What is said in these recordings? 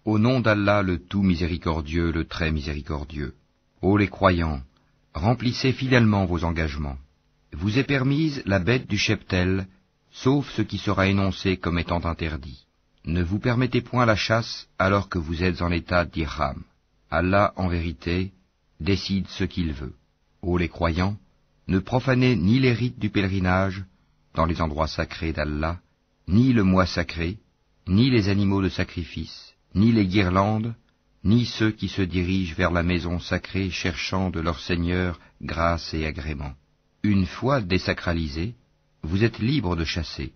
Au nom d'Allah le tout miséricordieux, le très miséricordieux. Ô les croyants, remplissez fidèlement vos engagements. Vous est permise la bête du cheptel, sauf ce qui sera énoncé comme étant interdit. Ne vous permettez point la chasse alors que vous êtes en état d'ihram. Allah, en vérité, décide ce qu'il veut. Ô les croyants, ne profanez ni les rites du pèlerinage dans les endroits sacrés d'Allah, ni le mois sacré, ni les animaux de sacrifice, ni les guirlandes, ni ceux qui se dirigent vers la maison sacrée cherchant de leur Seigneur grâce et agrément. Une fois désacralisés, vous êtes libres de chasser,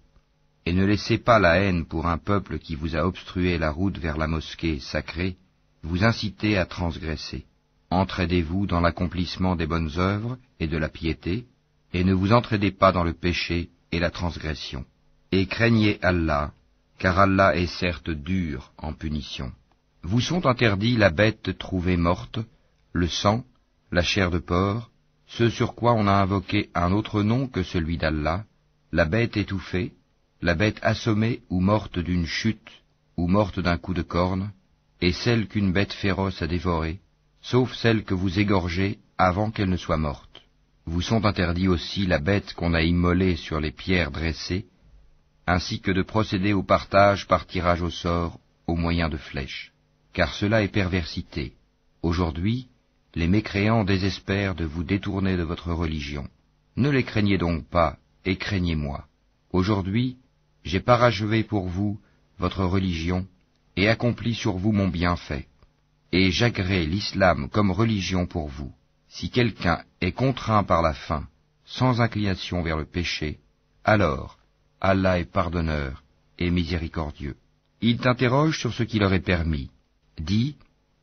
et ne laissez pas la haine pour un peuple qui vous a obstrué la route vers la mosquée sacrée, vous inciter à transgresser. Entraidez-vous dans l'accomplissement des bonnes œuvres et de la piété, et ne vous entraidez pas dans le péché et la transgression. Et craignez Allah, car Allah est certes dur en punition. Vous sont interdits la bête trouvée morte, le sang, la chair de porc, ce sur quoi on a invoqué un autre nom que celui d'Allah, la bête étouffée, la bête assommée ou morte d'une chute, ou morte d'un coup de corne, et celle qu'une bête féroce a dévorée, sauf celle que vous égorgez avant qu'elle ne soit morte. Vous sont interdits aussi la bête qu'on a immolée sur les pierres dressées, ainsi que de procéder au partage par tirage au sort au moyen de flèches, car cela est perversité. Aujourd'hui, les mécréants désespèrent de vous détourner de votre religion. Ne les craignez donc pas, et craignez-moi. Aujourd'hui, j'ai parachevé pour vous votre religion, et accompli sur vous mon bienfait. Et j'agrée l'islam comme religion pour vous. Si quelqu'un est contraint par la faim, sans inclination vers le péché, alors Allah est pardonneur et miséricordieux. Il t'interroge sur ce qui leur est permis. Dis,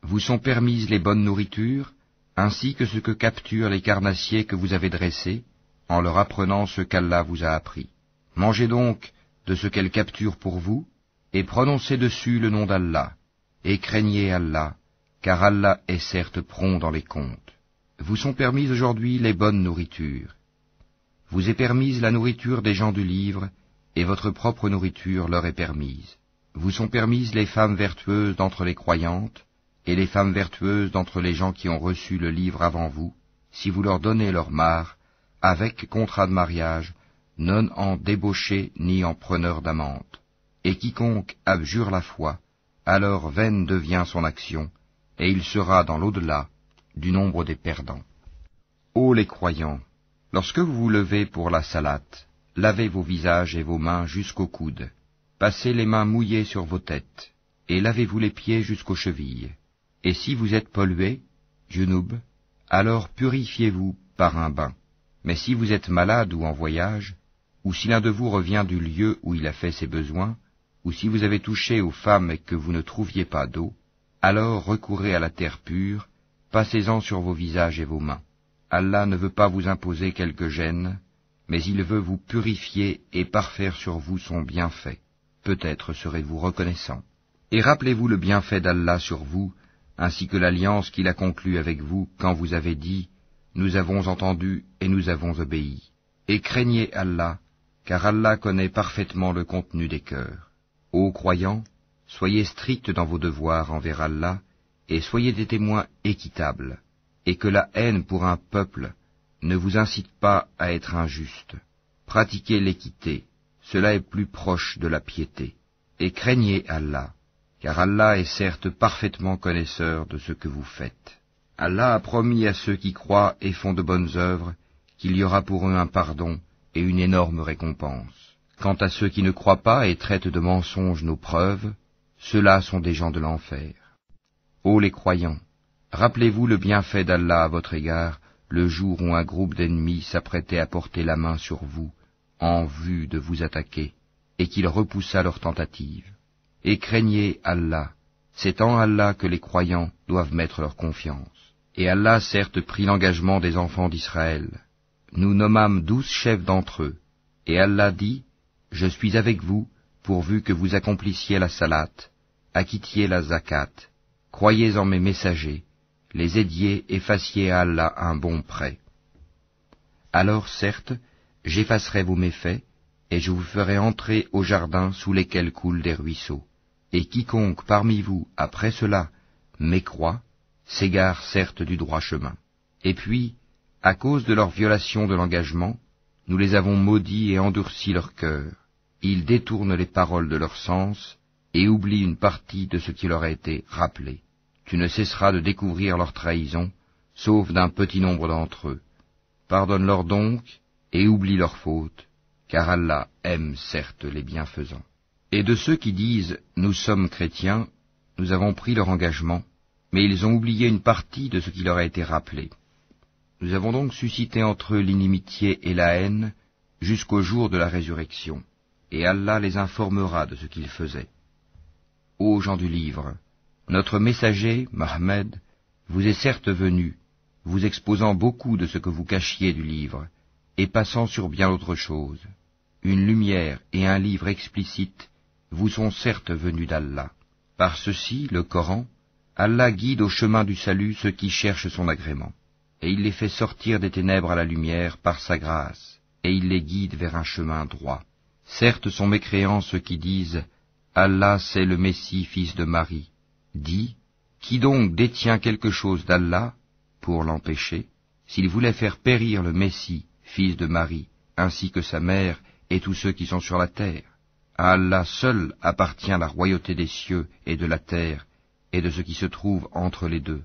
vous sont permises les bonnes nourritures, ainsi que ce que capturent les carnassiers que vous avez dressés, en leur apprenant ce qu'Allah vous a appris. Mangez donc de ce qu'elles capturent pour vous, et prononcez dessus le nom d'Allah, et craignez Allah, car Allah est certes prompt dans les comptes. Vous sont permises aujourd'hui les bonnes nourritures. Vous est permise la nourriture des gens du livre, et votre propre nourriture leur est permise. Vous sont permises les femmes vertueuses d'entre les croyantes, et les femmes vertueuses d'entre les gens qui ont reçu le livre avant vous, si vous leur donnez leur mare, avec contrat de mariage, non en débauché ni en preneur d'amante. Et quiconque abjure la foi, alors vaine devient son action, et il sera dans l'au-delà du nombre des perdants. Ô les croyants, lorsque vous vous levez pour la salate, lavez vos visages et vos mains jusqu'aux coudes, passez les mains mouillées sur vos têtes, et lavez-vous les pieds jusqu'aux chevilles. Et si vous êtes pollué, junub, alors purifiez-vous par un bain. Mais si vous êtes malade ou en voyage, ou si l'un de vous revient du lieu où il a fait ses besoins, ou si vous avez touché aux femmes et que vous ne trouviez pas d'eau, alors recourez à la terre pure, passez-en sur vos visages et vos mains. Allah ne veut pas vous imposer quelque gêne, mais il veut vous purifier et parfaire sur vous son bienfait. Peut-être serez-vous reconnaissant. Et rappelez-vous le bienfait d'Allah sur vous, ainsi que l'alliance qu'il a conclue avec vous quand vous avez dit « Nous avons entendu et nous avons obéi ». Et craignez Allah, car Allah connaît parfaitement le contenu des cœurs. Ô croyants, soyez stricts dans vos devoirs envers Allah, et soyez des témoins équitables, et que la haine pour un peuple ne vous incite pas à être injuste. Pratiquez l'équité, cela est plus proche de la piété. Et craignez Allah, car Allah est certes parfaitement connaisseur de ce que vous faites. Allah a promis à ceux qui croient et font de bonnes œuvres qu'il y aura pour eux un pardon et une énorme récompense. Quant à ceux qui ne croient pas et traitent de mensonges nos preuves, ceux-là sont des gens de l'enfer. Ô les croyants, rappelez-vous le bienfait d'Allah à votre égard, le jour où un groupe d'ennemis s'apprêtait à porter la main sur vous, en vue de vous attaquer, et qu'il repoussa leur tentative. Et craignez Allah, c'est en Allah que les croyants doivent mettre leur confiance. Et Allah certes prit l'engagement des enfants d'Israël. Nous nommâmes 12 chefs d'entre eux, et Allah dit, « Je suis avec vous, pourvu que vous accomplissiez la salate, acquittiez la zakat, croyez en mes messagers, les aidiez et fassiez à Allah un bon prêt. Alors certes, j'effacerai vos méfaits, et je vous ferai entrer au jardin sous lesquels coulent des ruisseaux. et quiconque parmi vous, après cela, mécroit, s'égare certes du droit chemin. Et puis, à cause de leur violation de l'engagement, nous les avons maudits et endurci leur cœur. Ils détournent les paroles de leur sens et oublient une partie de ce qui leur a été rappelé. Tu ne cesseras de découvrir leur trahison, sauf d'un petit nombre d'entre eux. Pardonne-leur donc et oublie leurs fautes, car Allah aime certes les bienfaisants. Et de ceux qui disent « Nous sommes chrétiens », nous avons pris leur engagement, mais ils ont oublié une partie de ce qui leur a été rappelé. Nous avons donc suscité entre eux l'inimitié et la haine jusqu'au jour de la résurrection, et Allah les informera de ce qu'ils faisaient. Ô gens du livre, notre messager, Mohammed, vous est certes venu, vous exposant beaucoup de ce que vous cachiez du livre, et passant sur bien autre chose. Une lumière et un livre explicite vous sont certes venus d'Allah. Par ceci, le Coran, Allah guide au chemin du salut ceux qui cherchent son agrément, et il les fait sortir des ténèbres à la lumière par sa grâce, et il les guide vers un chemin droit. Certes sont mécréants ceux qui disent « Allah c'est le Messie, fils de Marie ». Dis, qui donc détient quelque chose d'Allah pour l'empêcher, s'il voulait faire périr le Messie, fils de Marie, ainsi que sa mère et tous ceux qui sont sur la terre? À Allah seul appartient la royauté des cieux et de la terre, et de ce qui se trouve entre les deux.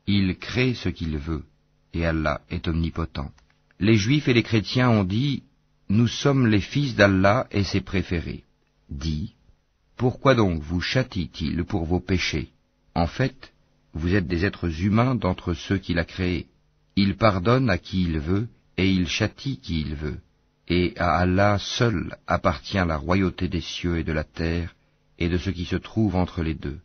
Il crée ce qu'il veut, et Allah est omnipotent. Les Juifs et les chrétiens ont dit, nous sommes les fils d'Allah et ses préférés. Dis, pourquoi donc vous châtie-t-il pour vos péchés? En fait, vous êtes des êtres humains d'entre ceux qu'il a créés. Il pardonne à qui il veut, et il châtie qui il veut. Et à Allah seul appartient la royauté des cieux et de la terre, et de ce qui se trouve entre les deux.